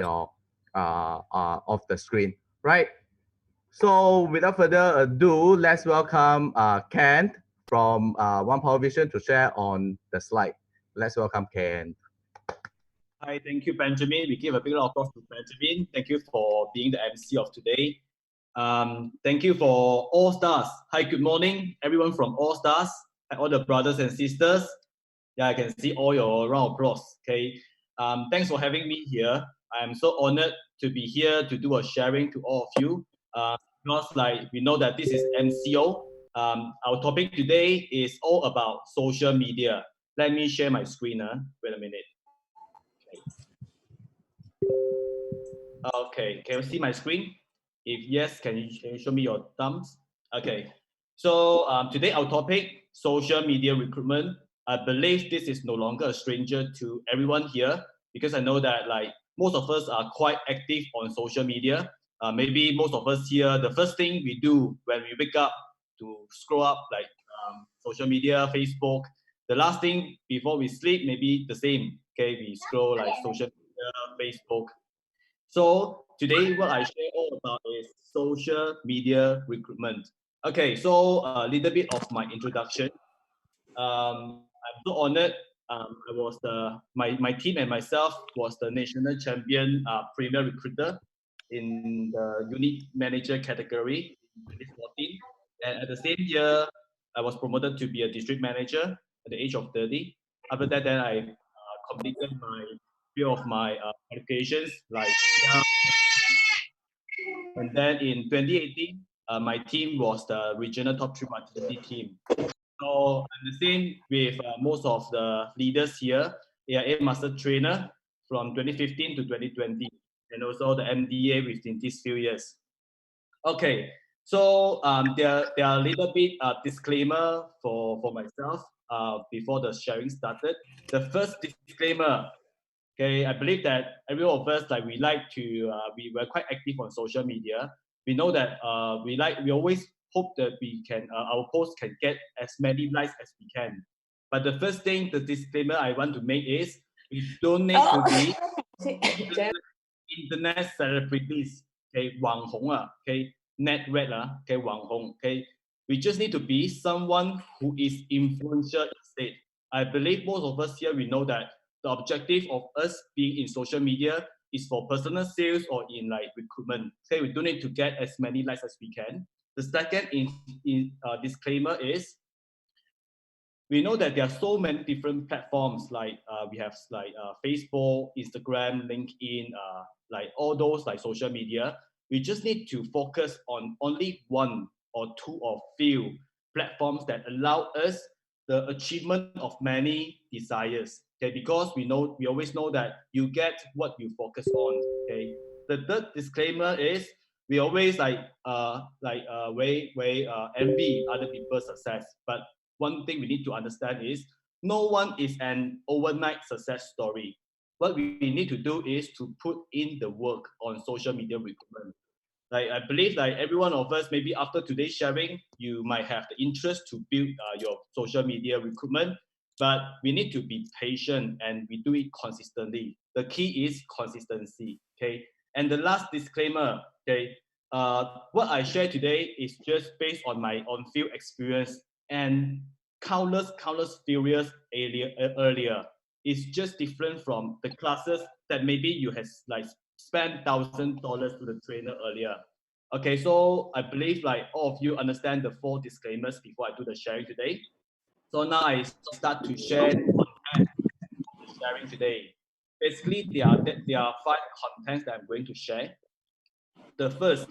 your of the screen, right? So without further ado, let's welcome Kent from One Power Vision to share on the slide. Let's welcome Kent. Hi, thank you, Benjamin. We give a big round of applause to Benjamin. Thank you for being the MC of today. Thank you for All Stars. Hi, good morning, everyone from All Stars, all the brothers and sisters. Yeah, I can see all your round of applause. Okay. Thanks for having me here. I'm so honored to be here to do a sharing to all of you. Because we know that this is MCO. Our topic today is all about social media. Let me share my screen. Wait a minute. Okay, can you see my screen? If yes, can you show me your thumbs? Okay, so today our topic, social media recruitment. I believe this is no longer a stranger to everyone here because I know that most of us are quite active on social media. Maybe most of us here, the first thing we do when we wake up to scroll up social media, Facebook. The last thing before we sleep, maybe the same. Okay, we scroll social media, Facebook. So today what I share all about is social media recruitment. Okay, so a little bit of my introduction. I'm so honored. I was my team and myself was the national champion premier recruiter in the unit manager category in 2014. And at the same year, I was promoted to be a district manager at the age of 30. After that, then I completed my few of my qualifications and then in 2018, my team was the regional top 3 mobility team. So I'm the same with most of the leaders here. AIA Master Trainer from 2015 to 2020, and also the MDA within these few years. Okay, so there are a little bit disclaimer for myself before the sharing started. The first disclaimer. Okay, I believe that every one of us we like to we were quite active on social media. We know that we always hope that we can our posts can get as many likes as we can. But the first thing, the disclaimer I want to make is we don't need to be internet celebrities, okay, 网红啊, okay, net red okay, 网红, okay. We just need to be someone who is influential instead. I believe most of us here we know that the objective of us being in social media is for personal sales or in recruitment. Okay, we don't need to get as many likes as we can. The second disclaimer is we know that there are so many different platforms we have Facebook, Instagram, LinkedIn, all those social media. We just need to focus on only one or two or few platforms that allow us the achievement of many desires. Okay, because we always know that you get what you focus on. Okay, the third disclaimer is we always envy other people's success, but one thing we need to understand is no one is an overnight success story. What we need to do is to put in the work on social media recruitment. I believe every one of us, maybe after today's sharing, you might have the interest to build your social media recruitment, but we need to be patient and we do it consistently. The key is consistency, okay? And the last disclaimer, okay, what I share today is just based on my own field experience and countless failures earlier. It's just different from the classes that maybe you have spent $1,000 to the trainer earlier. Okay, so I believe all of you understand the 4 disclaimers before I do the sharing today. So now I start to share the content of the sharing today. Basically, there are 5 contents that I'm going to share. The first,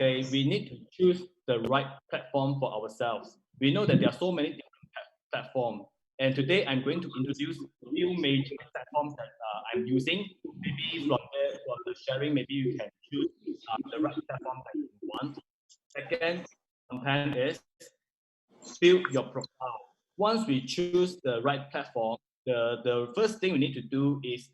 okay, we need to choose the right platform for ourselves. We know that there are so many different platforms, and today I'm going to introduce a few major platforms that I'm using. Maybe from the sharing, maybe you can choose the right platform that you want. Second content is build your profile. Once we choose the right platform, the first thing we need to do is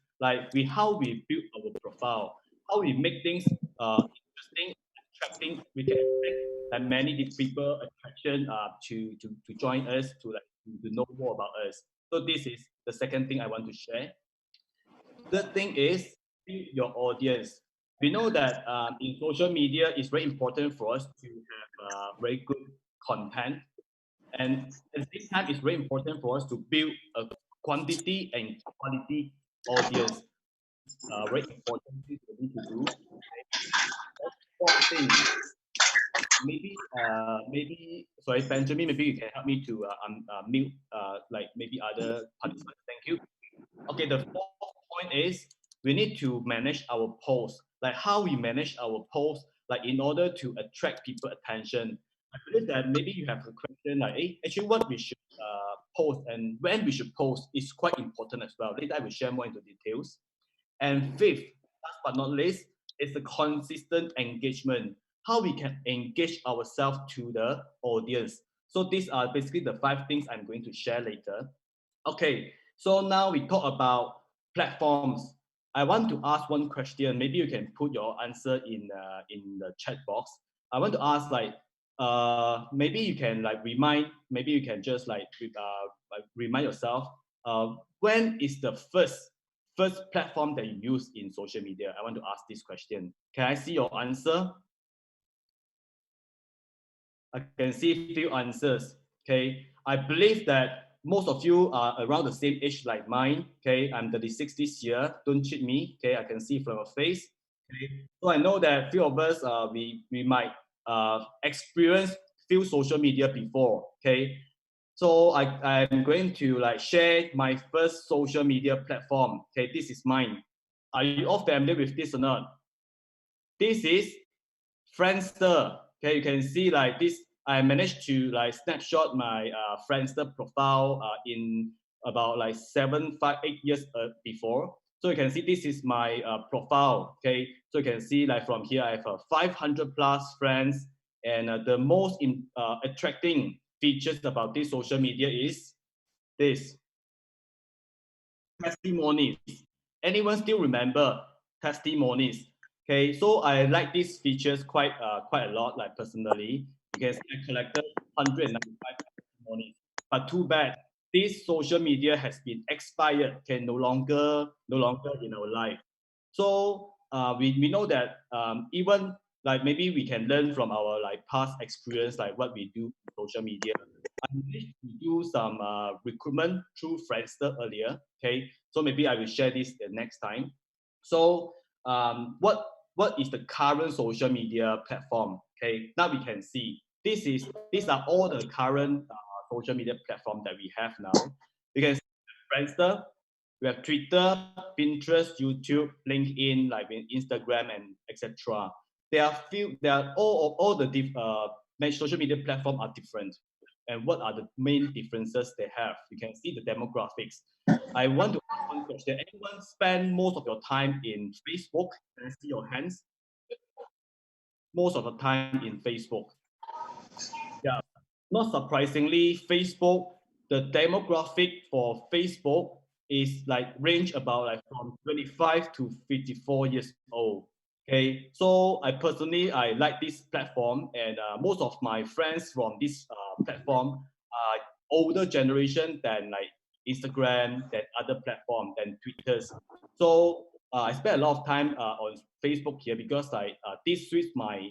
how we build our profile, how we make things interesting, attracting. We can attract many people attraction to join us to know more about us. So this is the second thing I want to share. Third thing is build your audience. We know that in social media, it's very important for us to have very good content, and at the same time, it's very important for us to build a quantity and quality audience. Very important thing we need to do. Fourth thing, maybe sorry, Benjamin, maybe you can help me to mute like maybe other participants. Thank you. Okay, the fourth point is we need to manage our posts, like how we manage our posts, like in order to attract people attention. I believe that maybe you have a question like, hey, actually what we should post and when we should post is quite important as well. Later I will share more into details. And fifth, last but not least, is the consistent engagement. How we can engage ourselves to the audience. So these are basically the 5 things I'm going to share later. Okay, so now we talk about platforms. I want to ask one question. Maybe you can put your answer in the chat box. I want to ask like maybe you can like remind. Maybe you can just like remind yourself. When is the first platform that you use in social media? I want to ask this question. Can I see your answer? I can see few answers. Okay, I believe that most of you are around the same age like mine. Okay, I'm 36 this year. Don't cheat me. Okay, I can see from your face. Okay, so I know that few of us we might experience few social media before. Okay, so I'm going to like share my first social media platform. Okay, this is mine. Are you all familiar with this or not? This is Friendster. Okay, you can see like this. I managed to like snapshot my Friendster profile in about like 7, 5, 8 years before. So you can see this is my profile. Okay, so you can see like from here I have 500 plus friends, and the most attracting features about this social media is this testimonies. Anyone still remember testimonies? Okay, so I like these features quite a lot. Like personally, you can see I collected 195 testimonies, but too bad this social media has been expired. Can no longer in our life. So we know that even like maybe we can learn from our like past experience, like what we do in social media. I managed to do some recruitment through Friendster earlier. Okay, so maybe I will share this the next time. So what is the current social media platform? Okay, now we can see these are all the current social media platform that we have now. You can see Friendster, we have Twitter, Pinterest, YouTube, LinkedIn, like Instagram, and etc. All the social media platform are different. And what are the main differences they have? You can see the demographics. I want to ask one question. Anyone spend most of your time in Facebook? Can I see your hands? Most of the time in Facebook. Yeah. Not surprisingly, Facebook, the demographic for Facebook is like range about like from 25 to 54 years old. Okay, so I like this platform, and most of my friends from this platform are older generation than like Instagram, than other platform, than Twitters. So I spend a lot of time on Facebook here because like this suits my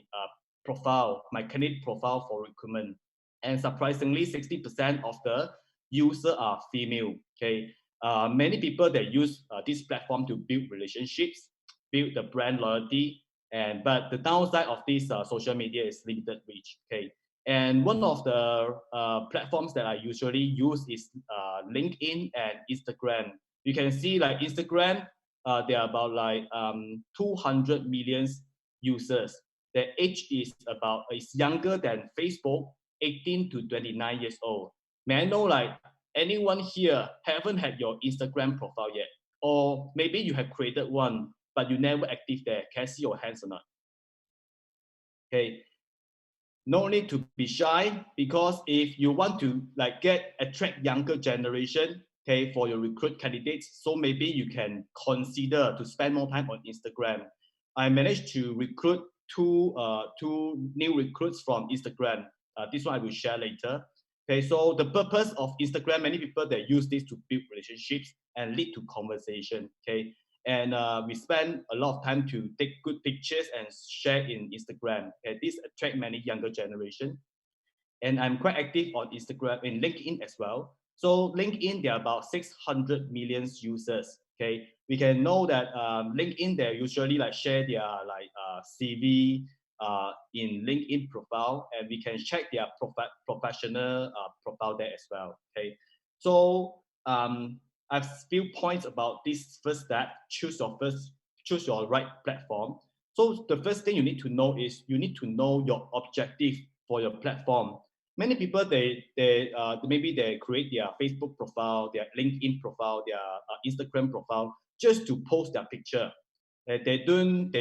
profile, my candidate profile for recruitment. And surprisingly, 60% of the user are female. Okay, many people that use this platform to build relationships, build the brand loyalty, and but the downside of this social media is limited reach. Okay, and one of the platforms that I usually use is LinkedIn and Instagram. You can see like Instagram, there are about like 200 million users. Their age is younger than Facebook, 18 to 29 years old. May I know like anyone here haven't had your Instagram profile yet? Or maybe you have created one, but you never active there. Can I see your hands or not? Okay. No need to be shy, because if you want to like attract younger generation, okay, for your recruit candidates, so maybe you can consider to spend more time on Instagram. I managed to recruit two new recruits from Instagram. This one I will share later. Okay, so the purpose of Instagram, many people that use this to build relationships and lead to conversation. Okay, and we spend a lot of time to take good pictures and share in Instagram. Okay, this attract many younger generation, and I'm quite active on Instagram and LinkedIn as well. So LinkedIn, there are about 600 million users. Okay, we can know that LinkedIn they usually like share their like CV in LinkedIn profile, and we can check their professional profile there as well. Okay, so I've few points about this first step. Choose your right platform. So the first thing you need to know is you need to know your objective for your platform. Many people they maybe they create their Facebook profile, their LinkedIn profile, their Instagram profile just to post their picture. They don't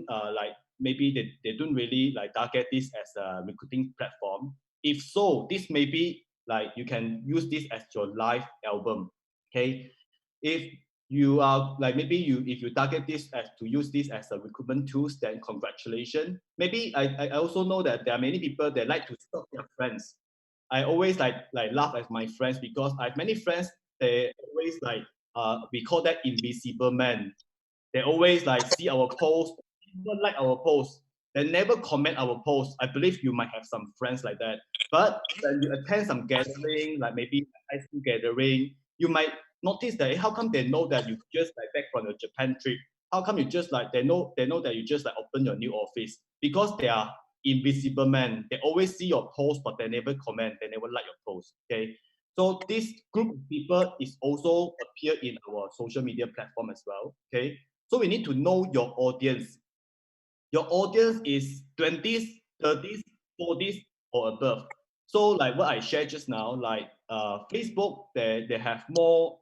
like maybe they don't really like target this as a recruiting platform. If so, this may be like you can use this as your live album. Okay, if you are like maybe you if you target this as to use this as a recruitment tools, then congratulations. Maybe I also know that there are many people that like to stalk their friends. I always like laugh at my friends because I have many friends. They always like we call that invisible man. They always like see our post, never like our post. They never comment our post. I believe you might have some friends like that. But when you attend some gathering, like maybe high school gathering, you might notice that how come they know that you just like back from your Japan trip? How come you just like they know that you just like open your new office? Because they are invisible man. They always see your post, but they never comment, they never like your post. Okay. So this group of people is also appear in our social media platform as well. Okay. So we need to know your audience. Your audience is 20s, 30s, 40s or above. So like what I shared just now, like Facebook, they have more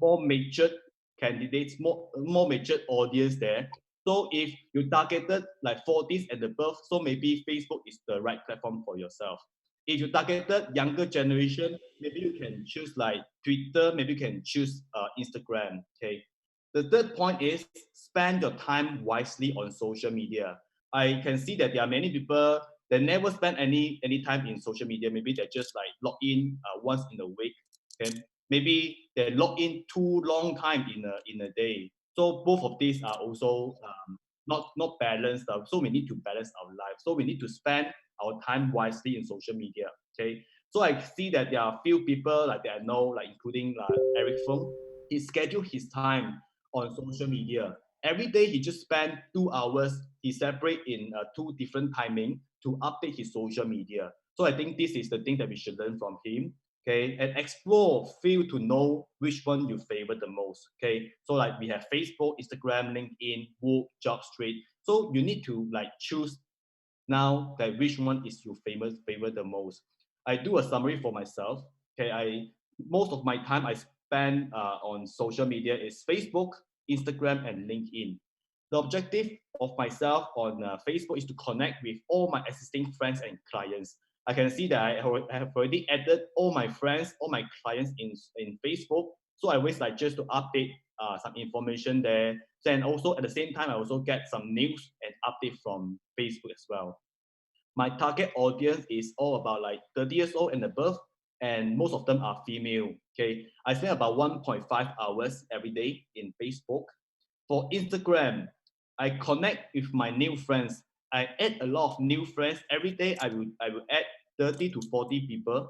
matured candidates, more matured audience there. So if you targeted like 40s and above, so maybe Facebook is the right platform for yourself. If you targeted younger generation, maybe you can choose like Twitter, maybe you can choose Instagram. Okay. The third point is spend your time wisely on social media. I can see that there are many people that never spend any time in social media. Maybe they just like log in once in a week. Okay, maybe they log in too long time in a day. So both of these are also not balanced. So we need to balance our life. So we need to spend our time wisely in social media. Okay. So I see that there are few people like that I know, like including Eric Fung. He scheduled his time on social media. Every day he just spent 2 hours. He separate in two different timing to update his social media. So I think this is the thing that we should learn from him. Okay, and explore, feel to know which one you favor the most. Okay, so like we have Facebook, Instagram, LinkedIn, Work, Job Street. So you need to like choose now that which one is your favor the most. I do a summary for myself. Okay, I most of my time I spend on social media is Facebook, Instagram, and LinkedIn. The objective of myself on Facebook is to connect with all my existing friends and clients. I can see that I have already added all my friends, all my clients in Facebook. So I always like just to update some information there. Then also at the same time, I also get some news and update from Facebook as well. My target audience is all about like 30 years old and above, and most of them are female. Okay, I spend about 1.5 hours every day in Facebook. For Instagram, I connect with my new friends. I add a lot of new friends every day. I will add 30 to 40 people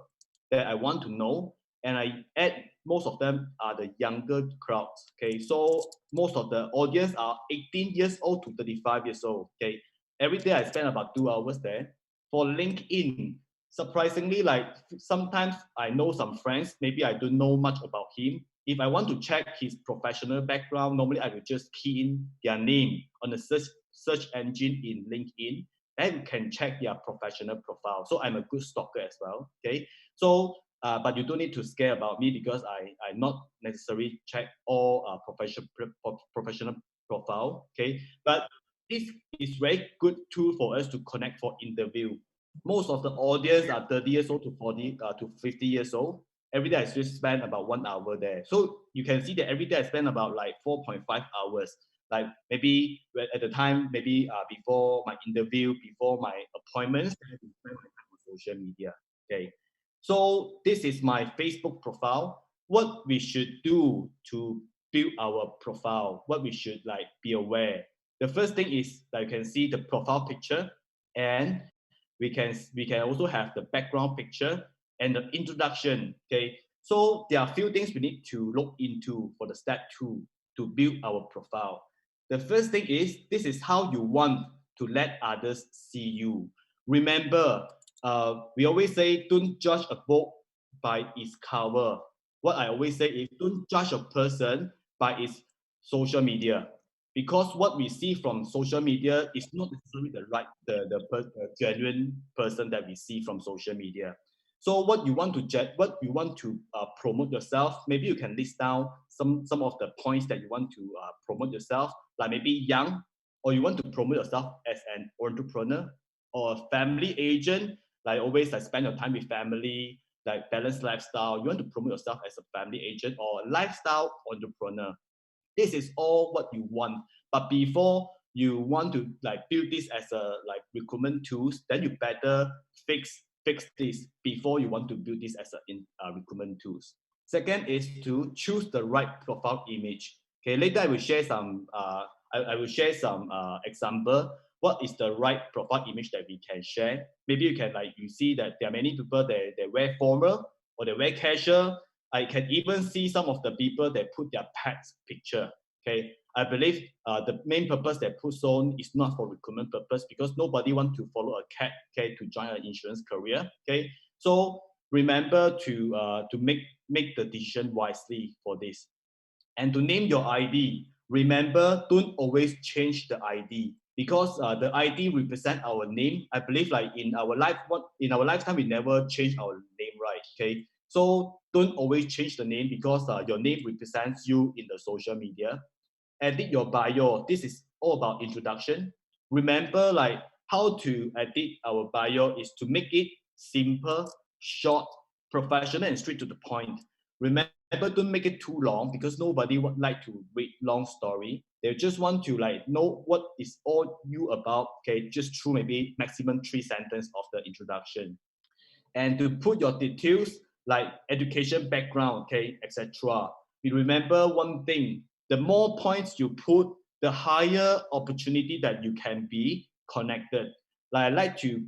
that I want to know, and I add most of them are the younger crowds. Okay, so most of the audience are 18 years old to 35 years old. Okay, every day I spend about 2 hours there. For LinkedIn, surprisingly, like sometimes I know some friends, maybe I don't know much about him. If I want to check his professional background, normally I will just key in their name on the search engine in LinkedIn, then you can check their professional profile. So I'm a good stalker as well. Okay, so but you don't need to scare about me because I not necessarily check all professional profile. Okay, but this is very good tool for us to connect for interview. Most of the audience are 30 years old to 40 to 50 years old. Every day I just spend about 1 hour there. So you can see that every day I spend about like 4.5 hours. Like maybe at the time, maybe before my interview, before my appointments, I have to spend my time on social media. Okay. So this is my Facebook profile. What we should do to build our profile, what we should like be aware. The first thing is that you can see the profile picture, and we can also have the background picture and the introduction. Okay, so there are a few things we need to look into for the step 2 to build our profile. The first thing is this is how you want to let others see you. Remember, we always say don't judge a book by its cover. What I always say is don't judge a person by its social media, because what we see from social media is not necessarily the genuine person that we see from social media. So what you want to promote yourself, maybe you can list down some of the points that you want to promote yourself, like maybe young, or you want to promote yourself as an entrepreneur or a family agent, like always like spend your time with family, like balanced lifestyle. You want to promote yourself as a family agent or a lifestyle entrepreneur. This is all what you want. But before you want to like build this as a like recruitment tools, then you better fix this before you want to build this as a recruitment tools. Second is to choose the right profile image. Okay, later I will share some I will share some example. What is the right profile image that we can share? Maybe you can like you see that there are many people they wear formal or they wear casual. I can even see some of the people that put their pets picture. Okay, I believe the main purpose they put on is not for recruitment purpose, because nobody want to follow a cat, okay, to join an insurance career. Okay, so remember to make the decision wisely for this. And to name your ID, remember, don't always change the ID, because the ID represent our name. I believe like in our lifetime we never change our name, right? Okay, so don't always change the name, because your name represents you in the social media. Edit your bio. This is all about introduction. Remember, like how to edit our bio is to make it simple, short, professional, and straight to the point. Remember, don't make it too long, because nobody would like to read long story. They just want to like know what is all you about. Okay, just through maybe maximum 3 sentences of the introduction, and to put your details like education background, okay, etc. You remember one thing: the more points you put, the higher opportunity that you can be connected. Like I like to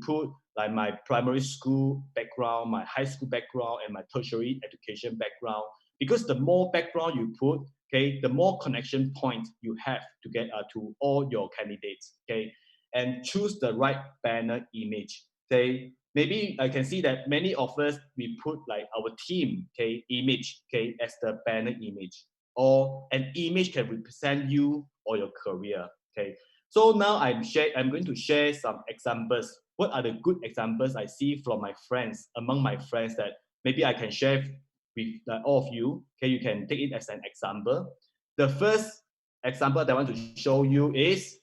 put like my primary school background, my high school background, and my tertiary education background, because the more background you put, okay, the more connection points you have to get to all your candidates, okay, and choose the right banner image. Okay, maybe I can see that many of us we put like our team, okay, image, okay, as the banner image, or an image can represent you or your career. Okay, so now I'm going to share some examples. What are the good examples I see from my friends, among my friends, that maybe I can share with all of you? Okay, you can take it as an example. The first example that I want to show you is,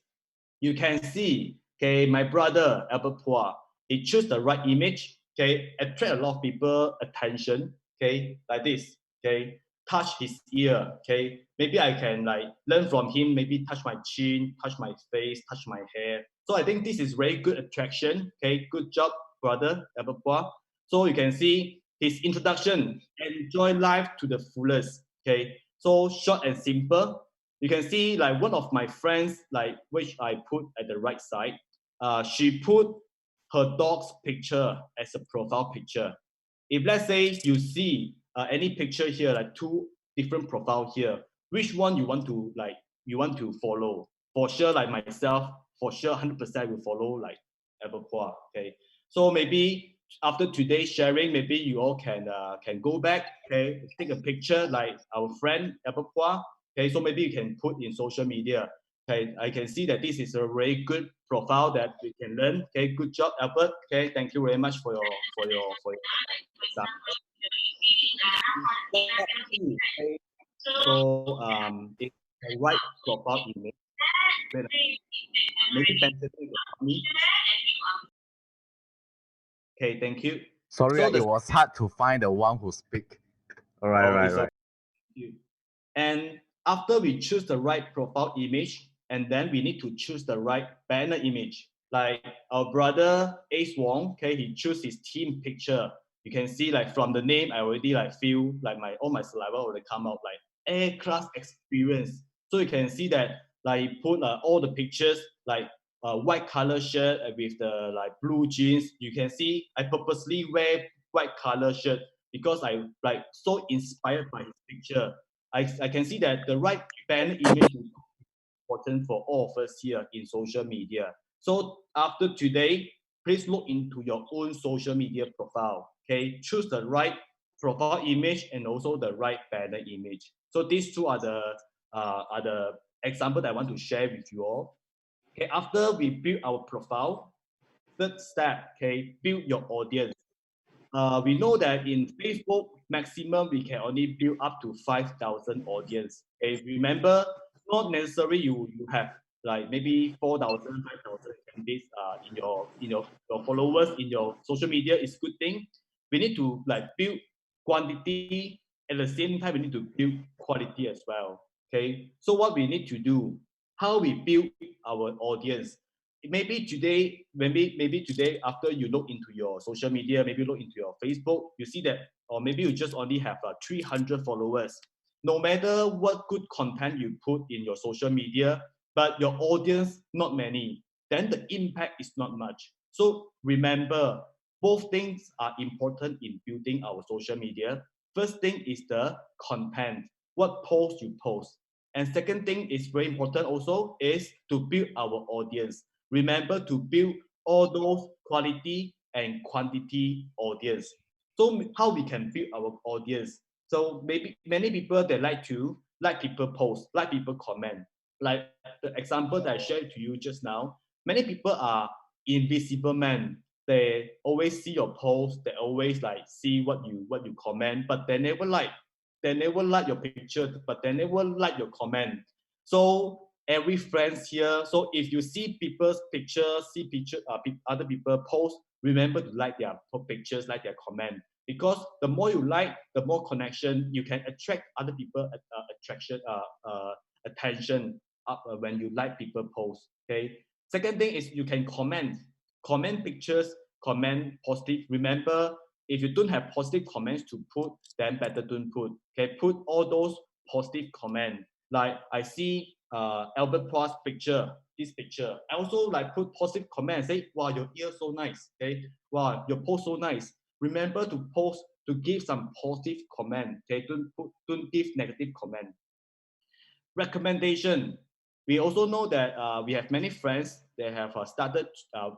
you can see, okay, my brother Albert Pua, he chose the right image, okay, attract a lot of people attention, okay, like this, okay, touch his ear, okay, maybe I can like learn from him, maybe touch my chin, touch my face, touch my hair. So I think this is very good attraction. Okay, good job, brother Albert Pua. So you can see his introduction: enjoy life to the fullest. Okay, so short and simple. You can see like one of my friends, like which I put at the right side, she put her dog's picture as a profile picture. If let's say you see any picture here, like 2 different profile here, which one you want to follow? For sure, like myself, for sure 100% will follow like Everqua. Okay, so maybe after today's sharing, maybe you all can go back, okay, take a picture like our friend Everqua. Okay, so maybe you can put in social media. Okay, I can see that this is a very good profile that we can learn. Okay, good job, Albert. Okay, thank you very much for your example. Okay, so it's the right profile image. Maybe Benjamin will help me. Okay, thank you. Sorry, So it the was hard to find the one who speak. All right, right, it's okay. right. And after we choose the right profile image, and then we need to choose the right banner image. Like our brother Ace Wong, okay, he chose his team picture. You can see like from the name, I already like feel like all my saliva already come out, like air-class experience. So you can see that like put all the pictures like white color shirt with the like blue jeans. You can see I purposely wear white color shirt because I like so inspired by his picture. I can see that the right banner image is important for all of us here in social media. So after today, please look into your own social media profile. Okay, choose the right profile image and also the right banner image. So these two are the example that I want to share with you all. Okay, after we build our profile, third step, okay, build your audience. We know that in Facebook, maximum we can only build up to 5,000 audience. Okay, remember, not necessarily you have like maybe 4,000, 5,000 candidates in your followers in your social media is good thing. We need to like build quantity at the same time. We need to build quality as well. Okay, so what we need to do, how we build our audience, maybe today after you look into your social media, maybe look into your Facebook, you see that, or maybe you just only have 300 followers. No matter what good content you put in your social media, but your audience not many, then the impact is not much. So remember, both things are important in building our social media. First thing is the content, what post you post. And second thing is very important also is to build our audience. Remember to build all those quality and quantity audience. So how we can build our audience? So maybe many people they like to like people post, like people comment. Like the example that I shared to you just now, many people are invisible man. They always see your post, they always like see what you comment, but they never like your picture, but they never like your comment. So every friends here. So if you see people's pictures, see picture, other people post, remember to like their pictures, like their comment, because the more you like, the more connection you can attract other people attention up when you like people post. Okay. Second thing is you can comment pictures, comment positive. Remember, if you don't have positive comments to put, then better don't put. Okay, put all those positive comment. Like I see Albert Plus picture, this picture. I also like put positive comment and say, wow, your ear so nice. Okay, wow, your post so nice. Remember to post to give some positive comment. Okay, don't give negative comment. Recommendation. We also know that we have many friends. They have started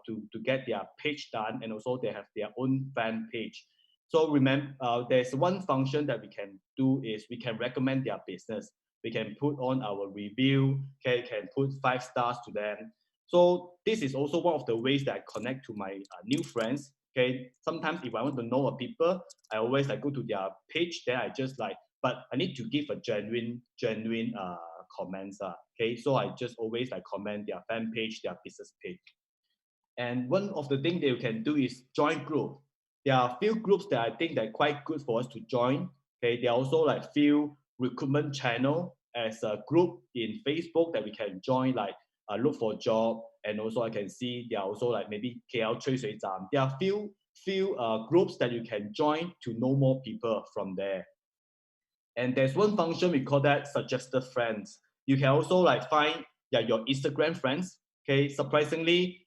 to get their page done, and also they have their own fan page. So remember, there's one function that we can do is we can recommend their business. We can put on our review. Okay, can put 5 stars to them. So this is also one of the ways that I connect to my new friends. Okay, sometimes if I want to know a people, I always like go to their page. Then I just like, but I need to give a genuine comments. Okay, so I just always like comment their fan page, their business page. And one of the things they can do is join group. There are few groups that I think that quite good for us to join. Okay, there are also like few recruitment channel as a group in Facebook that we can join, like look for job, and also I can see there are also like maybe KL 吹水站. There are few groups that you can join to know more people from there. And there's one function we call that suggested friends. You can also like find your Instagram friends. Okay, surprisingly,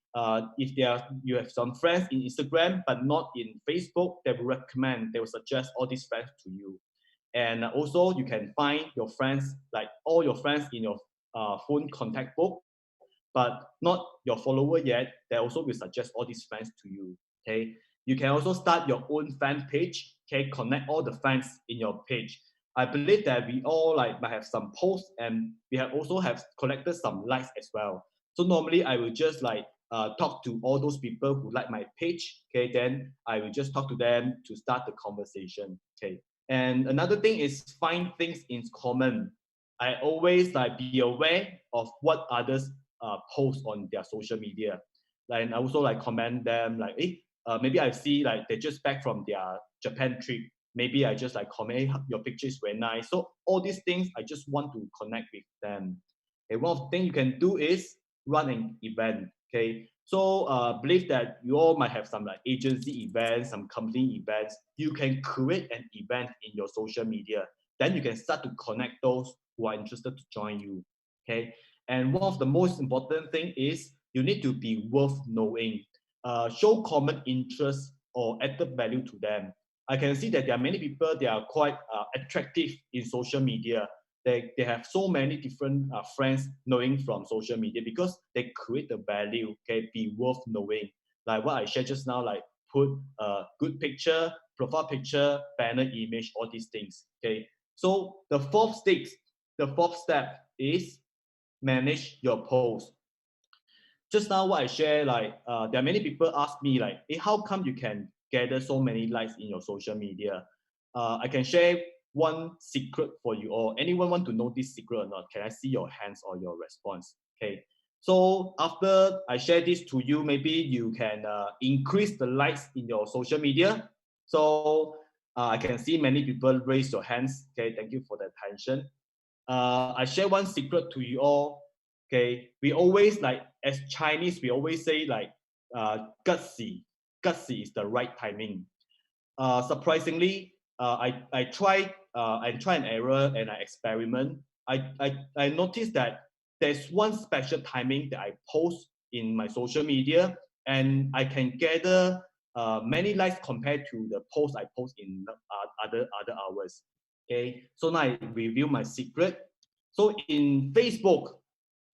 if you have some friends in Instagram but not in Facebook, they will suggest all these friends to you. And also you can find your friends, like all your friends in your phone contact book, but not your follower yet. They also will suggest all these friends to you. Okay, you can also start your own fan page. Okay, connect all the fans in your page. I believe that we all like might have some posts, and we have also have collected some likes as well. So normally I will just like talk to all those people who like my page. Okay, then I will just talk to them to start the conversation. Okay, and another thing is find things in common. I always like be aware of what others post on their social media. Like, and I also like comment them like, maybe I see like they just back from their Japan trip. Maybe I just like comment, hey, your picture is very nice. So all these things, I just want to connect with them. Okay, one of the things you can do is run an event. Okay, so believe that you all might have some like agency events, some company events. You can create an event in your social media. then you can start to connect those who are interested to join you. Okay, and one of the most important thing is you need to be worth knowing. Show common interest or added value to them. I can see that there are many people, they are quite attractive in social media. They have so many different friends knowing from social media because they create the value, okay, be worth knowing. Like what I shared just now, like put a good picture, profile picture, banner image, all these things, okay. So the fourth step is manage your post. Just now what I share, like there are many people ask me like, hey, how come you can gather so many likes in your social media? I can share one secret for you all. Anyone want to know this secret or not? Can I see your hands or your response? Okay. So after I share this to you, maybe you can increase the likes in your social media. So I can see many people raise your hands. Okay, thank you for the attention. I share one secret to you all. Okay, we always like as Chinese, we always say like gutsy. Gutsy is the right timing. Surprisingly, I try and error and I experiment. I noticed that there's one special timing that I post in my social media, and I can gather many likes compared to the post I post in other hours. Okay, so now I review my secret. So in Facebook,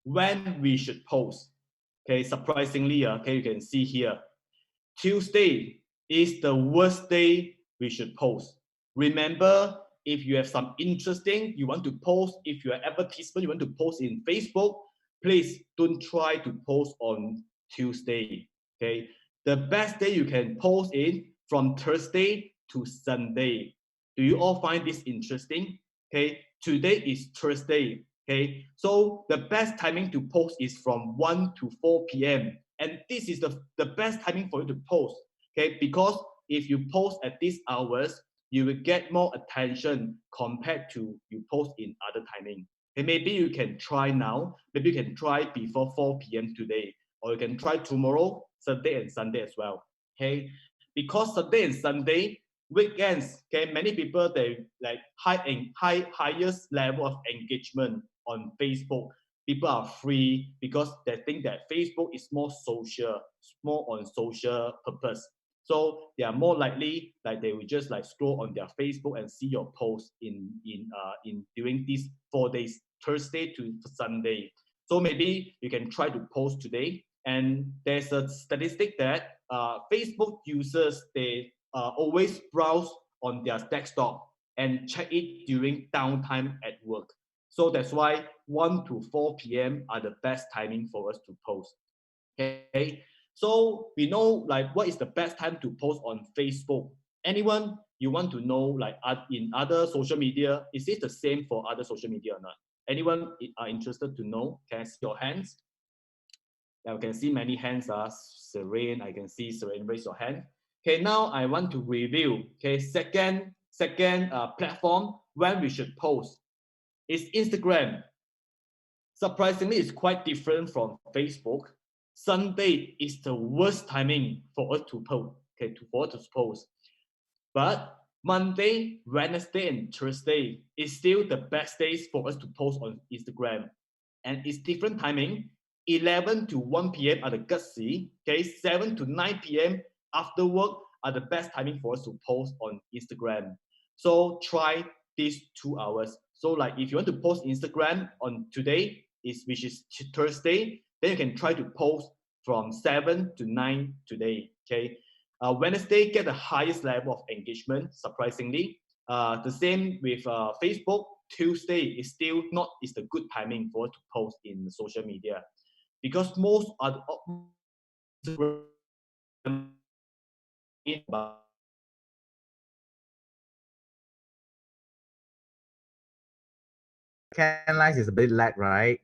when we should post, okay, surprisingly, okay, you can see here, Tuesday is the worst day we should post. Remember, if you have some interesting you want to post, if you're an advertisement you want to post in Facebook, please don't try to post on Tuesday. Okay, the best day you can post in from Thursday to Sunday. Do you all find this interesting? Okay, today is Thursday. Okay, so the best timing to post is from 1 to 4 p.m. And this is the best timing for you to post. Okay, because if you post at these hours, you will get more attention compared to you post in other timing. Okay, maybe you can try now. Maybe you can try before 4 p.m. today, or you can try tomorrow, Saturday and Sunday as well. Okay, because Saturday and Sunday weekends, okay, many people they like highest level of engagement on Facebook. People are free because they think that Facebook is more social, more on social purpose. So they are more likely like they will just like scroll on their Facebook and see your post in during these 4 days, Thursday to Sunday. So maybe you can try to post today. And there's a statistic that Facebook users they always browse on their desktop and check it during downtime at work. So that's why 1 to 4 p.m. are the best timing for us to post. Okay, so we know like what is the best time to post on Facebook. Anyone you want to know like in other social media, is it the same for other social media or not? Anyone are interested to know? Can I see your hands? Yeah, we can see many hands. Serene, I can see Serene raise your hand. Okay, now I want to review. Okay, second platform when we should post is Instagram. Surprisingly, it's quite different from Facebook. Sunday is the worst timing for us to post. Okay, for us to post. But Monday, Wednesday, and Thursday is still the best days for us to post on Instagram. And it's different timing. 11 to 1 p.m. are the gutsy. Okay, 7 to 9 p.m. after work are the best timing for us to post on Instagram. So try these 2 hours. So like if you want to post Instagram on today, which is Thursday, then you can try to post from 7 to 9 today. Okay. Wednesday get the highest level of engagement, surprisingly. The same with Facebook. Tuesday is still not is the good timing for to post in social media because most are Can lines is a bit lag, right?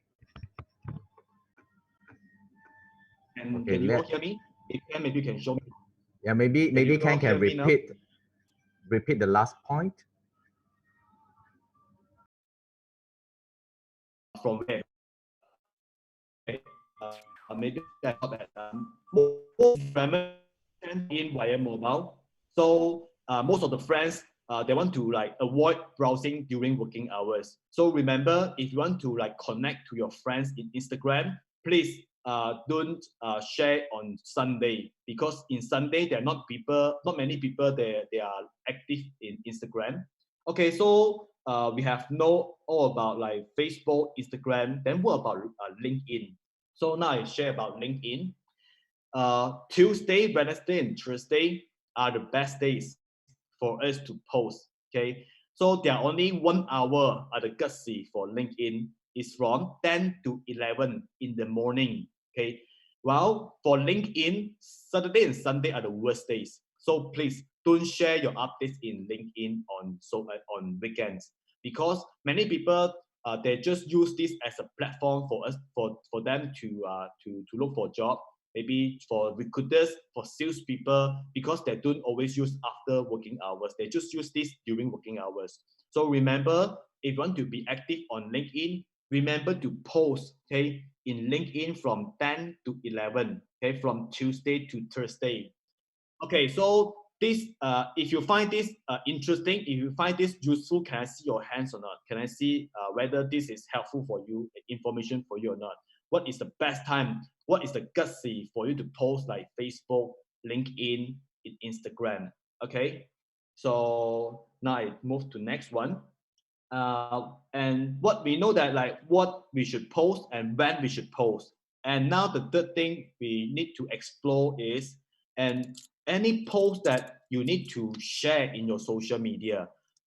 and Okay, can you all hear me? If you can, maybe you can show me. yeah, maybe Can you all Ken hear can me now? repeat the last point. From where? Maybe I thought that most in via mobile. So most of the friends they want to like avoid browsing during working hours. So remember, if you want to like connect to your friends in Instagram, please don't share on Sunday, because in Sunday there are not many people they are active in Instagram. Okay, so we have know all about like Facebook, Instagram. Then what about LinkedIn? So now I share about LinkedIn. Tuesday, Wednesday, and Thursday are the best days for us to post. Okay, so there are only 1 hour at the gutsy for LinkedIn. Is from 10 to 11 in the morning. Okay, well, for LinkedIn, Saturday and Sunday are the worst days. So please don't share your updates in LinkedIn on weekends, because many people they just use this as a platform for us for them to look for a job, maybe for recruiters, for salespeople, because they don't always use after working hours. They just use this during working hours. So remember, if you want to be active on LinkedIn, remember to post, okay, in LinkedIn from 10 to 11, okay, from Tuesday to Thursday. Okay, so this, if you find this interesting, if you find this useful, can I see your hands or not? Can I see whether this is helpful for you, information for you or not? What is the best time? What is the gutsy for you to post like Facebook, LinkedIn, Instagram? Okay, so now I move to next one. And what we know that like what we should post and when we should post. And now the third thing we need to explore is, and any post that you need to share in your social media.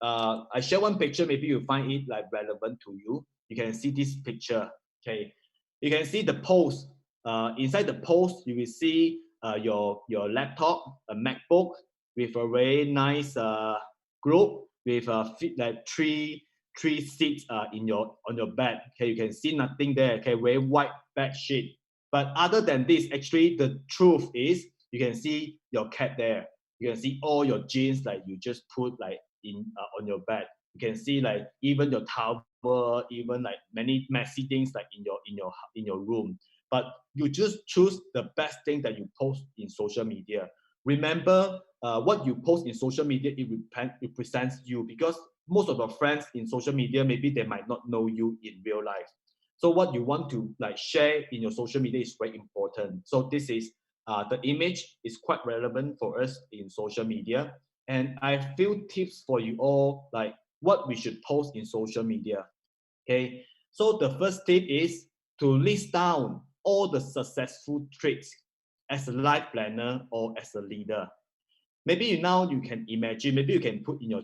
I share one picture, maybe you find it like relevant to you. You can see this picture. Okay, you can see the post. Inside the post, you will see your laptop, a MacBook with a very nice group with like three seats in your on your bed. Okay, you can see nothing there. Okay, very white bed sheet. But other than this, actually the truth is you can see your cat there. You can see all your jeans like you just put like in on your bed. You can see like even your towel, even like many messy things like in your room. But you just choose the best thing that you post in social media. Remember, what you post in social media, it represents you, because most of your friends in social media, maybe they might not know you in real life. So what you want to like share in your social media is very important. So this is the image is quite relevant for us in social media. And I have few tips for you all, like what we should post in social media. Okay, so the first tip is to list down all the successful traits as a life planner or as a leader. Maybe now you can imagine, maybe you can put in your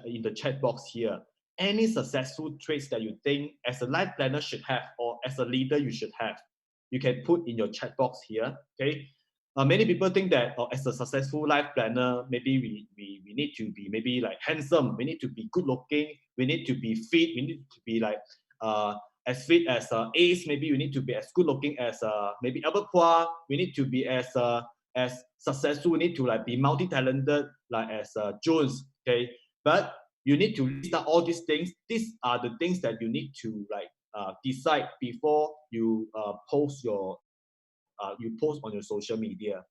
in the chat box here, any successful traits that you think as a life planner should have, or as a leader you should have. You can put in your chat box here. Okay. Many people think that as a successful life planner, maybe we need to be maybe like handsome, we need to be good looking, we need to be fit, we need to be like as fit as Ace, maybe we need to be as good looking as maybe Albert Pua, we need to be as successful, we need to like be multi-talented like as Jones. Okay, but you need to list out all these things. These are the things that you need to like decide before you you post on your social media.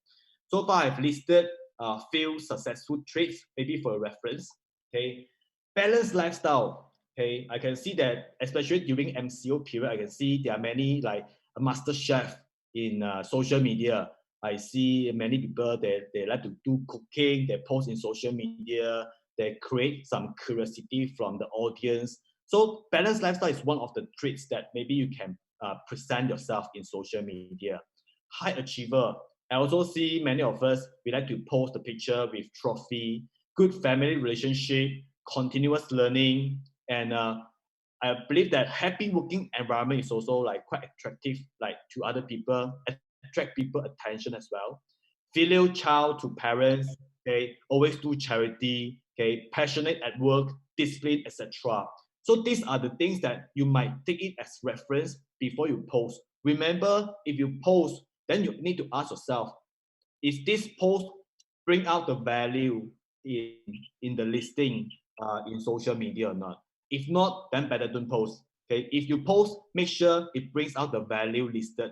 So far I've listed a few successful traits, maybe for reference. Okay, balanced lifestyle. Okay, I can see that especially during MCO period, I can see there are many like a master chef in social media. I see many people they like to do cooking, they post in social media, they create some curiosity from the audience. So balanced lifestyle is one of the traits that maybe you can present yourself in social media. High achiever. I also see many of us, we like to post a picture with trophy, good family relationship, continuous learning, and I believe that happy working environment is also like quite attractive, like to other people, attract people attention as well. Filial child to parents, okay, always do charity, okay, passionate at work, discipline, etc. So these are the things that you might take it as reference before you post. Remember, if you post, then you need to ask yourself, is this post bring out the value in the listing in social media or not? If not, then better don't post. Okay, if you post, make sure it brings out the value listed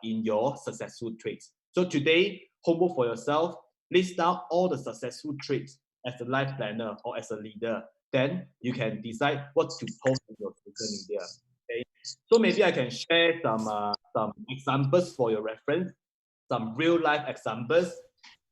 in your successful traits. So today, homework for yourself, list out all the successful traits as a life planner or as a leader, then you can decide what to post on your social media. Okay, so maybe I can share some examples for your reference, some real life examples.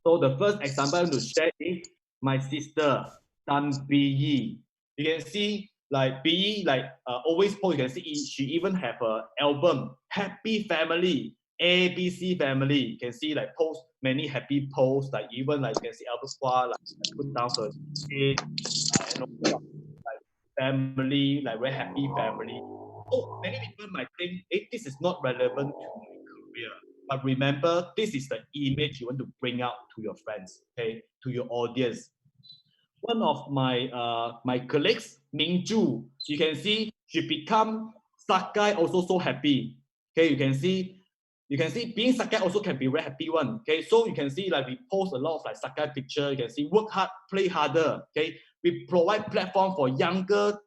So the first example I want to share is my sister, Tan Bi. You can see like Bi like always post. You can see she even have a album, Happy Family, ABC Family. You can see like post many happy posts. Like even like you can see Albert Hua like put down her kid, and also like family, like very happy family. So many people might think, hey, this is not relevant to my career. But remember, this is the image you want to bring out to your friends, okay, to your audience. One of my colleagues, Ming Ju, you can see she become Sakai also so happy. Okay, you can see being Sakai also can be very happy one. Okay, so you can see like we post a lot of like Sakai picture. You can see work hard, play harder. Okay, we provide platform for younger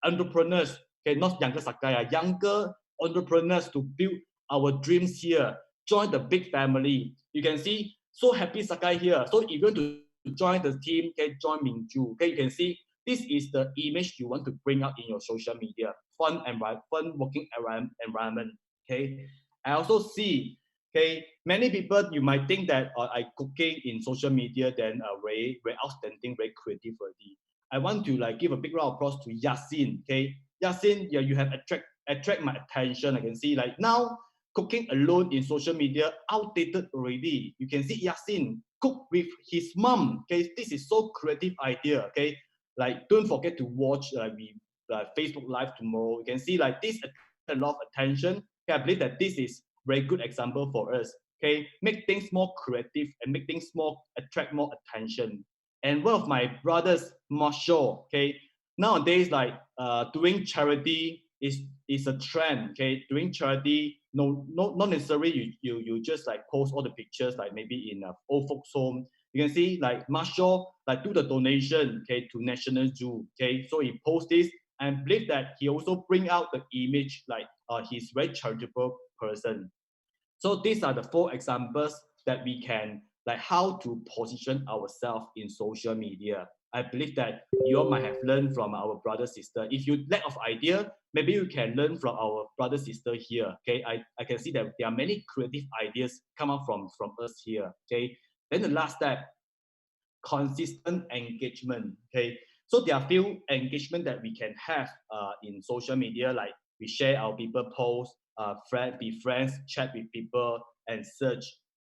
entrepreneurs. Okay, not younger Sakai, younger entrepreneurs to build our dreams here. Join the big family. You can see so happy Sakai here. So if you want to join the team, okay, join Mingju. Okay, you can see this is the image you want to bring out in your social media. Fun working environment. Okay, I also see. Okay, many people you might think that I cooking in social media then very outstanding, very creative already. I want to like give a big round of applause to Yasin. Okay, Yasin, yeah, you have attract my attention. I can see like now cooking alone in social media outdated already. You can see Yasin cook with his mom. Okay, this is so creative idea. Okay, like don't forget to watch we Facebook Live tomorrow. You can see like this attract a lot of attention. Okay, I believe that this is very good example for us. Okay, make things more creative and make things more attract more attention. And one of my brothers, Marshall. Okay, nowadays like doing charity is a trend. Okay, doing charity, not necessarily you just like post all the pictures like maybe in a old folks home. You can see like Marshall like do the donation, okay, to National Zoo. Okay, so he posts this and believe that he also bring out the image like he's very charitable person. So these are the four examples that we can like how to position ourselves in social media. I believe that you all might have learned from our brother sister. If you lack of idea, maybe you can learn from our brother sister here. Okay, I can see that there are many creative ideas come up from us here. Okay, then the last step, consistent engagement. Okay, so there are few engagement that we can have in social media, like we share our people posts, be friends, chat with people, and search.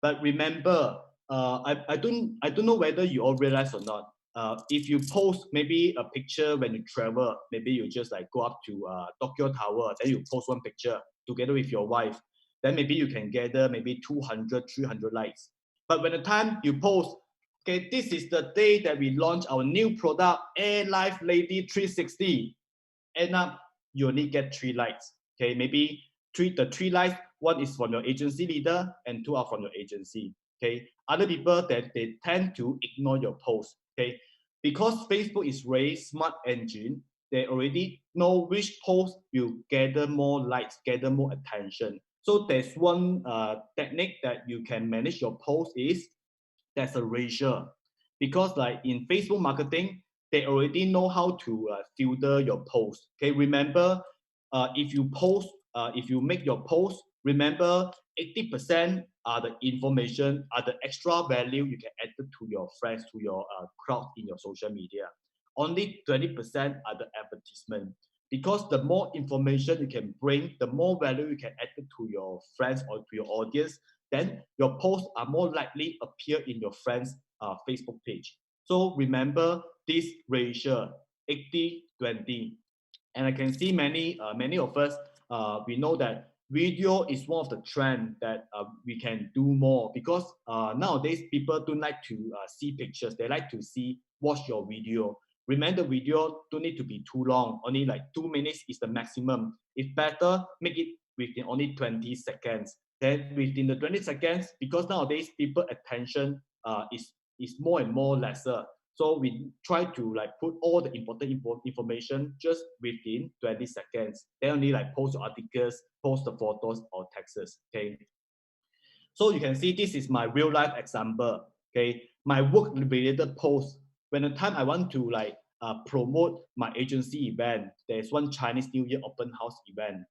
But remember, I don't know whether you all realize or not. If you post maybe a picture when you travel, maybe you just like go up to Tokyo Tower, then you post one picture together with your wife, then maybe you can gather maybe 200, 300 likes. But when the time you post, okay, this is the day that we launch our new product, Air Life Lady 360. End up, you only get 3 likes. Okay, maybe the 3 likes, one is from your agency leader and 2 are from your agency. Okay, other people that they tend to ignore your post. Okay, because Facebook is very smart engine, they already know which post will gather more likes, gather more attention. So there's one technique that you can manage your post is there's a ratio, because like in Facebook marketing they already know how to filter your post. Okay, remember if you make your post, remember 80% are the information, are the extra value you can add to your friends, to your crowd in your social media. Only 20% are the advertisement, because the more information you can bring, the more value you can add to your friends or to your audience, then your posts are more likely appear in your friends' Facebook page. So remember this ratio, 80-20. And I can see many of us, we know that video is one of the trend that we can do more, because nowadays people don't like to see pictures. They like to watch your video. Remember, the video don't need to be too long. Only like 2 minutes is the maximum. If better, make it within only 20 seconds. Then within the 20 seconds, because nowadays people attention is more and more lesser. So we try to like put all the important information just within 20 seconds. Then only like post your articles, post the photos or texts. Okay. So you can see this is my real life example. Okay, my work-related posts. When the time I want to like promote my agency event, there's one Chinese New Year open house event.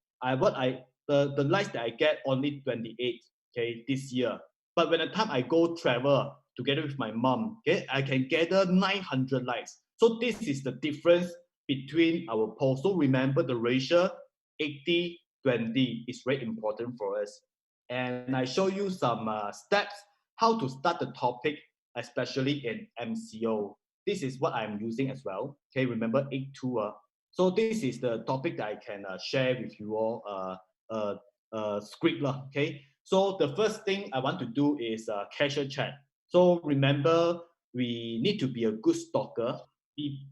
The likes that I get only 28, okay, this year. But when the time I go travel together with my mom, okay, I can gather 900 likes. So this is the difference between our posts. So remember the ratio 80-20 is very important for us. And I show you some steps how to start the topic, especially in MCO. This is what I'm using as well. Okay, remember 8-2. So this is the topic that I can share with you all. Script lah. Okay. So the first thing I want to do is casual chat. So remember, we need to be a good stalker.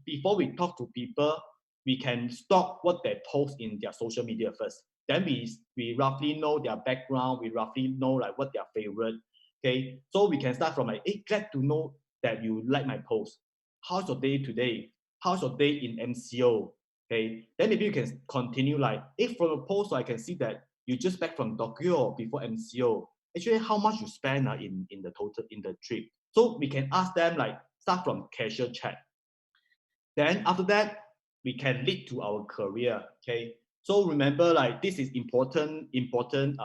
Before we talk to people, we can stalk what they post in their social media first. Then we roughly know their background. We roughly know like what their favorite. Okay, so we can start from like, hey, glad to know that you like my post. How's your day today? How's your day in MCO? Okay, then maybe you can continue like, if from a post I can see that you just back from Tokyo before MCO. Actually, how much you spend in the total in the trip? So we can ask them like start from casual chat. Then after that, we can lead to our career. Okay. So remember, like this is important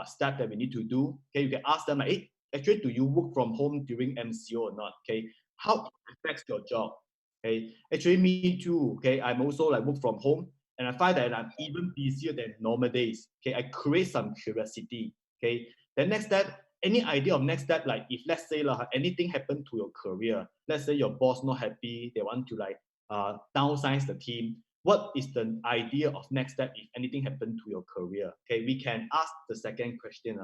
step that we need to do. Okay, you can ask them like, hey, actually, do you work from home during MCO or not? Okay, how it affects your job? Okay, actually, me too. Okay, I'm also like work from home, and I find that I'm even busier than normal days. Okay, I create some curiosity. Okay, then next step, any idea of next step? Like if let's say like anything happened to your career, let's say your boss not happy, they want to like downsize the team. What is the idea of next step if anything happened to your career? Okay, we can ask the second question.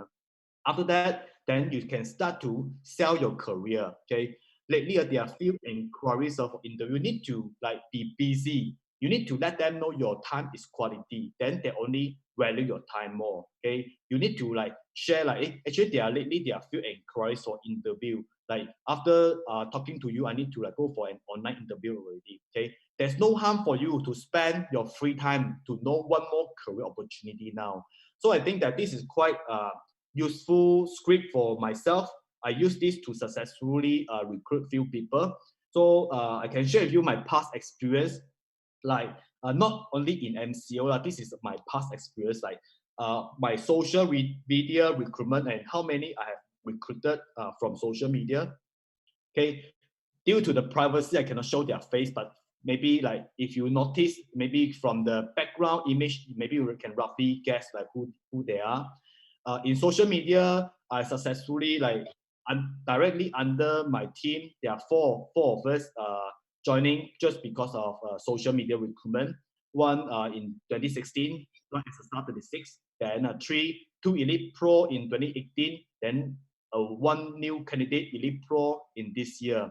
After that, then you can start to sell your career. Okay, lately there are few inquiries of interview. You need to like be busy. You need to let them know your time is quality. Then they only value your time more. Okay, you need to like share like, hey, actually there are few inquiries for interview. Like after talking to you, I need to like go for an online interview already. Okay, there's no harm for you to spend your free time to know one more career opportunity now. So I think that this is quite useful script for myself. I use this to successfully recruit few people. So I can share with you my past experience, like not only in MCO, this is my past experience, like my social media recruitment and how many I have recruited from social media. Okay, due to the privacy, I cannot show their face, but maybe like if you notice, maybe from the background image, maybe you can roughly guess like who they are. In social media, I successfully like directly under my team. There are four of us joining just because of social media recruitment. One in 2016, one as a start 26, then two elite pro in 2018, then one new candidate elite pro in this year.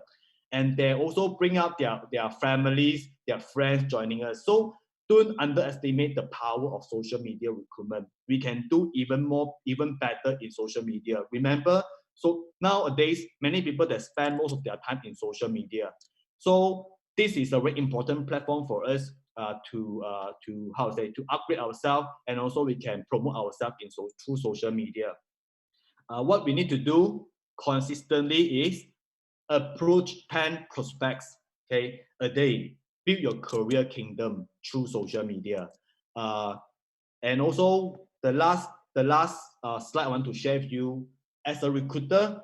And they also bring out their families, their friends joining us. So don't underestimate the power of social media recruitment. We can do even more, even better in social media. Remember, so nowadays, many people that spend most of their time in social media. So this is a very important platform for us to upgrade ourselves, and also we can promote ourselves through social media. What we need to do consistently is approach 10 prospects, okay, a day. Build your career kingdom through social media. Uh, and also the last slide I want to share with you. As a recruiter,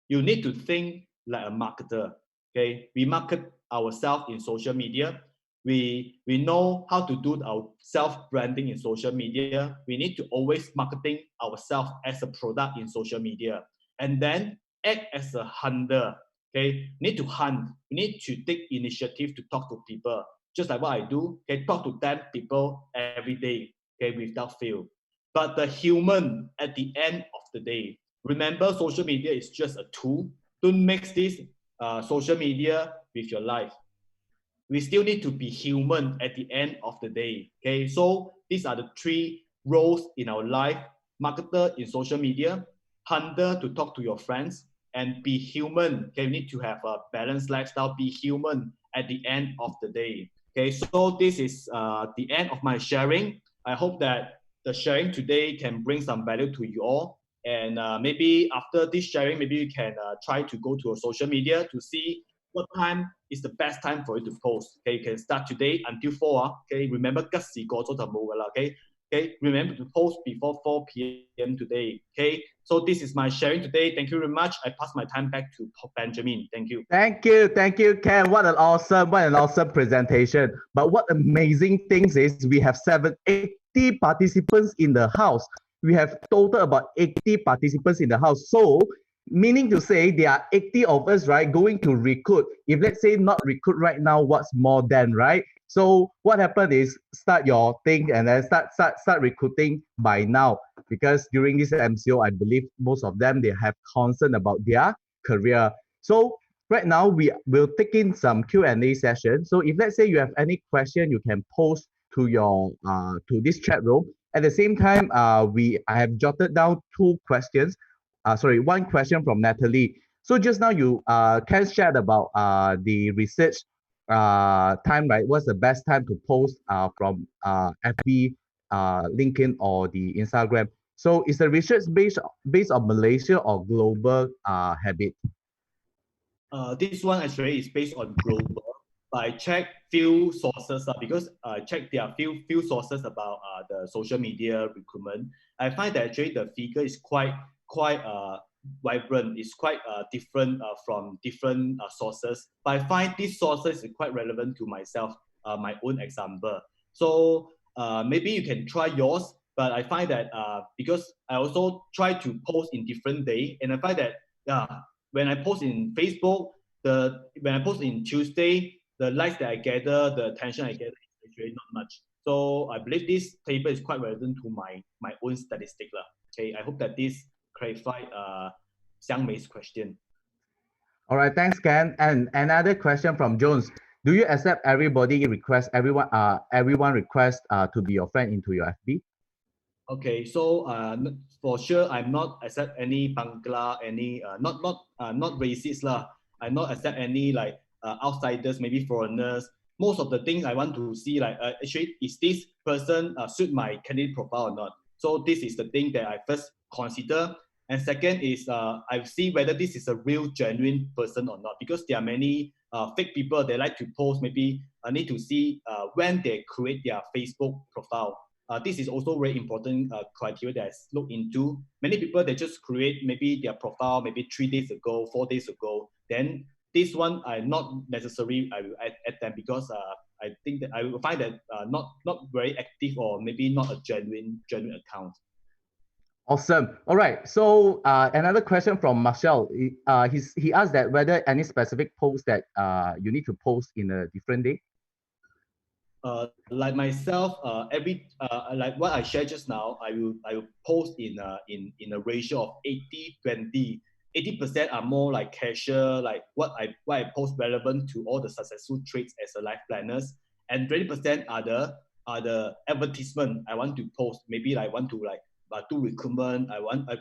you need to think like a marketer. Okay, we market ourselves in social media. We know how to do our self branding in social media. We need to always marketing ourselves as a product in social media, and then act as a hunter. Okay, need to hunt. We need to take initiative to talk to people, just like what I do. Okay, talk to 10 people every day. Okay, without fail. But the human at the end of the day, remember, social media is just a tool. Don't mix this social media with your life. We still need to be human at the end of the day. Okay, so these are the three roles in our life: marketer in social media, hunter to talk to your friends, and be human. Okay, we need to have a balanced lifestyle. Be human at the end of the day. Okay, so this is the end of my sharing. I hope that the sharing today can bring some value to you all. And maybe after this sharing, maybe you can try to go to your social media to see what time is the best time for you to post. Okay, you can start today until 4. Okay, remember 吉時過咗就冇㗎啦. Okay, okay, remember to post before 4 p.m. today. Okay, so this is my sharing today. Thank you very much. I pass my time back to Benjamin. Thank you. Thank you, Ken. What an awesome presentation. But what amazing things is we have 80 participants in the house. We have total about 80 participants in the house. So meaning to say there are 80 of us, right, going to recruit. If let's say not recruit right now, what's more than, right? So what happened is start your thing and then start recruiting by now, because during this MCO, I believe most of them they have concern about their career. So right now we will take in some Q&A session. So if let's say you have any question, you can post to your to this chat room. At the same time, I have jotted down two questions. One question from Natalie. So just now you can share about the research time, right? What's the best time to post from FB, LinkedIn, or the Instagram? So is the research based on Malaysia or global habit? This one actually is based on global. I checked few sources because I checked there are few sources about the social media recruitment. I find that actually the figure is quite vibrant. It's quite different from different sources. But I find these sources is quite relevant to myself, my own example. So maybe you can try yours. But I find that because I also try to post in different day, and I find that when I post in Facebook, when I post in Tuesday, the likes that I gather, the attention I get is actually not much. So I believe this paper is quite relevant to my own statistic lah. Okay, I hope that this clarified Xiang Mei's question. All right, thanks, Ken. And another question from Jones. Do you accept everyone request to be your friend into your FB? Okay, so for sure, I'm not accept any Bangla, any not racist lah. I not accept any like outsiders, maybe foreigners. Most of the things I want to see like actually is this person suit my candidate profile or not. So this is the thing that I first consider. And second is I see whether this is a real genuine person or not, because there are many fake people. They like to post. Maybe I need to see when they create their Facebook profile. This is also very important criteria that I look into. Many people, they just create maybe their profile maybe 3 days ago, 4 days ago. Then this one, I not necessarily I will add them, because I think that I will find that not very active, or maybe not a genuine account. Awesome. All right. So another question from Marshall. He asked that whether any specific post that you need to post in a different day. Like myself, every like what I shared just now, I will post in a ratio of 80-20. 80% are more like casual, like what I post relevant to all the successful traits as a life planners, and 20% are the advertisement I want to post. Maybe I want to like do recruitment. I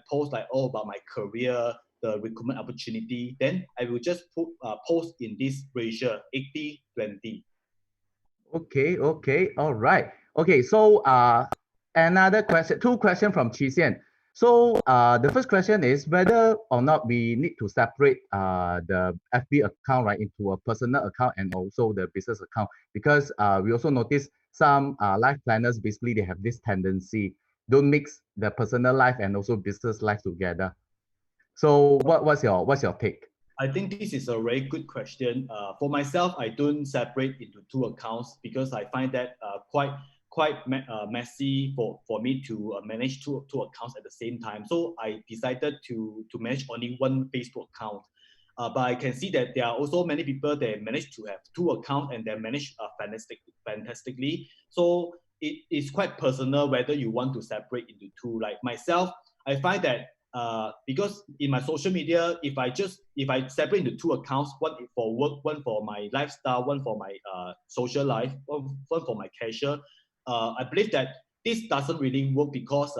post like all about my career, the recruitment opportunity. Then I will just post in this ratio 80-20. Okay, all right. Okay, so another question, two questions from Chi Xian. So the first question is whether or not we need to separate the FB account, right, into a personal account and also the business account, because we also notice some life planners, basically they have this tendency, don't mix the personal life and also business life together. So what's your take? I think this is a very good question. For myself, I don't separate into two accounts, because I find that quite messy for me to manage two accounts at the same time. So I decided to manage only one Facebook account. But I can see that there are also many people that manage to have two accounts, and they manage fantastically. So it is quite personal whether you want to separate into two. Like myself, I find that because in my social media, if I separate into two accounts, one for work, one for my lifestyle, one for my social life, one for my casual, I believe that this doesn't really work, because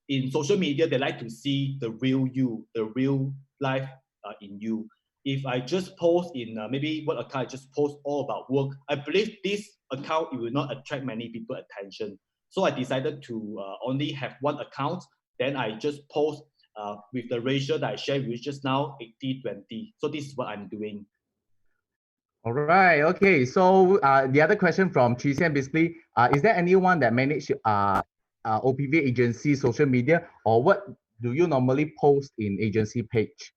in social media they like to see the real you, the real life in you. If I just post in maybe what account I just post all about work, I believe this account it will not attract many people attention. So I decided to only have one account then I just post with the ratio that I shared with you just now, 80-20. So this is what I'm doing. All right. Okay. So the other question from Chisian basically, is there anyone that manage OPV agency social media, or what do you normally post in agency page?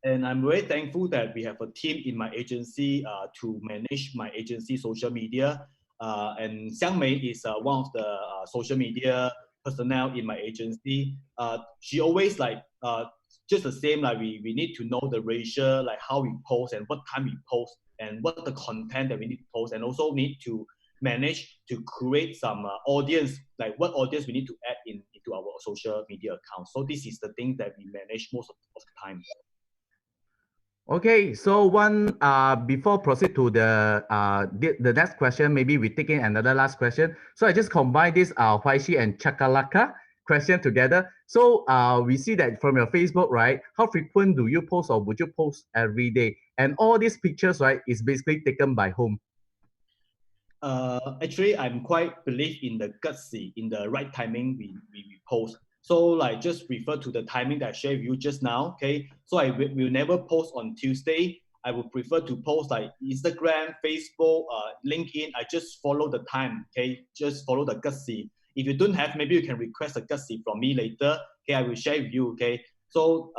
And I'm very thankful that we have a team in my agency to manage my agency social media. And Xiang Mei is one of the social media personnel in my agency. She always like just the same, like we need to know the ratio, like how we post and what time we post and what the content that we need to post, and also need to manage to create some audience, like what audience we need to add into our social media account. So this is the thing that we manage most of the time. Okay, so before proceed to the next question, maybe we take in another last question. So I just combine this Huaishi and Chakalaka question together. So we see that from your Facebook, right? How frequent do you post, or would you post every day? And all these pictures, right, is basically taken by whom? Actually, I'm quite believe in the gutsy, in the right timing we post. So like just refer to the timing that I shared with you just now. Okay, so I will never post on Tuesday. I would prefer to post like Instagram, Facebook, LinkedIn. I just follow the time. Okay, just follow the gutsy. If you don't have, maybe you can request a gutsy from me later. Okay, I will share with you. Okay, so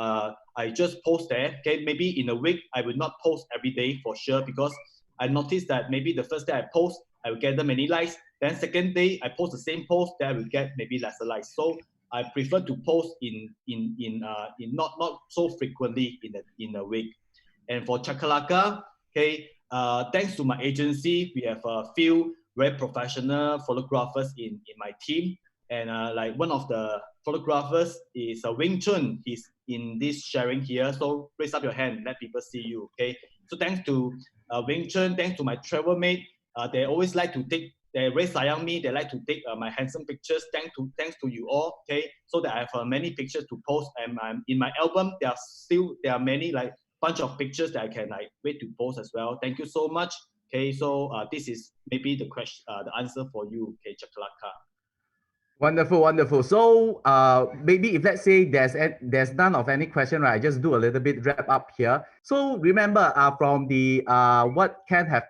I just post there. Okay, maybe in a week I will not post every day for sure, because I noticed that maybe the first day I post, I will get many likes. Then second day, I post the same post, then I will get maybe lesser likes. So I prefer to post in not so frequently in a week. And for Chakalaka, okay, thanks to my agency, we have a few very professional photographers in my team. And like one of the photographers is Wing Chun. He's in this sharing here. So raise up your hand, let people see you. Okay. So thanks to Wing Chun, thanks to my travel mate. They always like to take, they very sayang me, they like to take my handsome pictures. Thanks to you all, okay? So that I have many pictures to post, and in my album, there are many like bunch of pictures that I can like wait to post as well. Thank you so much. Okay, so this is maybe the question, the answer for you, okay, Chakalaka. Wonderful, wonderful. So maybe if let's say there's none of any question, right? I just do a little bit wrap up here. So remember from the what Ken have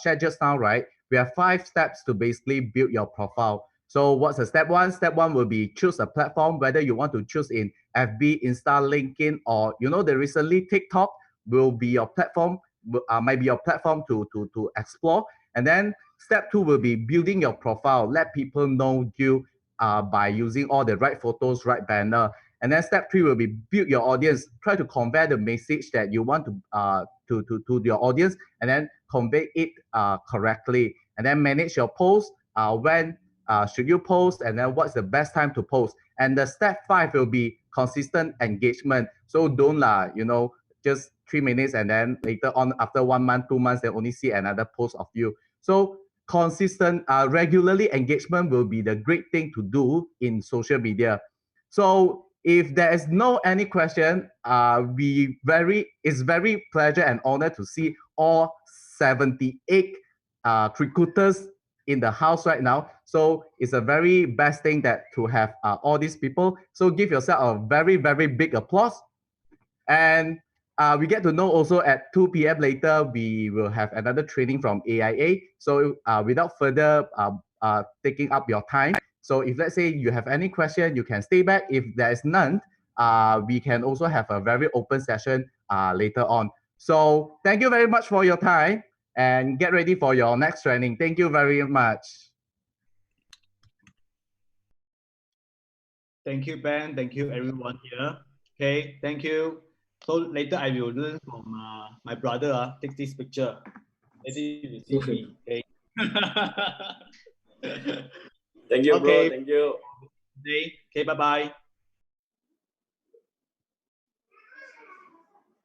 shared just now, right? We have 5 steps to basically build your profile. So what's the step one? Step one will be choose a platform, whether you want to choose in FB, Insta, LinkedIn, or the recently TikTok will be your platform, might be your platform to explore. And then step two will be building your profile. Let people know you by using all the right photos, right banner. And then step three will be build your audience. Try to convey the message that you want to your audience, and then convey it correctly. And then manage your post. When should you post, and then what's the best time to post. And the step 5 will be consistent engagement. So don't just 3 minutes and then later on after 1 month, 2 months, they only see another post of you. So consistent, regularly engagement will be the great thing to do in social media. So if there is no any question, it's very pleasure and honor to see all 78 recruiters in the house right now. So it's a very best thing that to have all these people. So give yourself a very, very big applause. And we get to know also at 2 p.m. later, we will have another training from AIA. So without further taking up your time, so if let's say you have any question, you can stay back. If there is none, we can also have a very open session later on. So thank you very much for your time, and get ready for your next training. Thank you very much. Thank you, Ben. Thank you, everyone here. Okay, thank you. So later I will learn from my brother. Take this picture. Later you will see me. Okay. Thank you, bro. Okay. Thank you. Okay. Bye bye.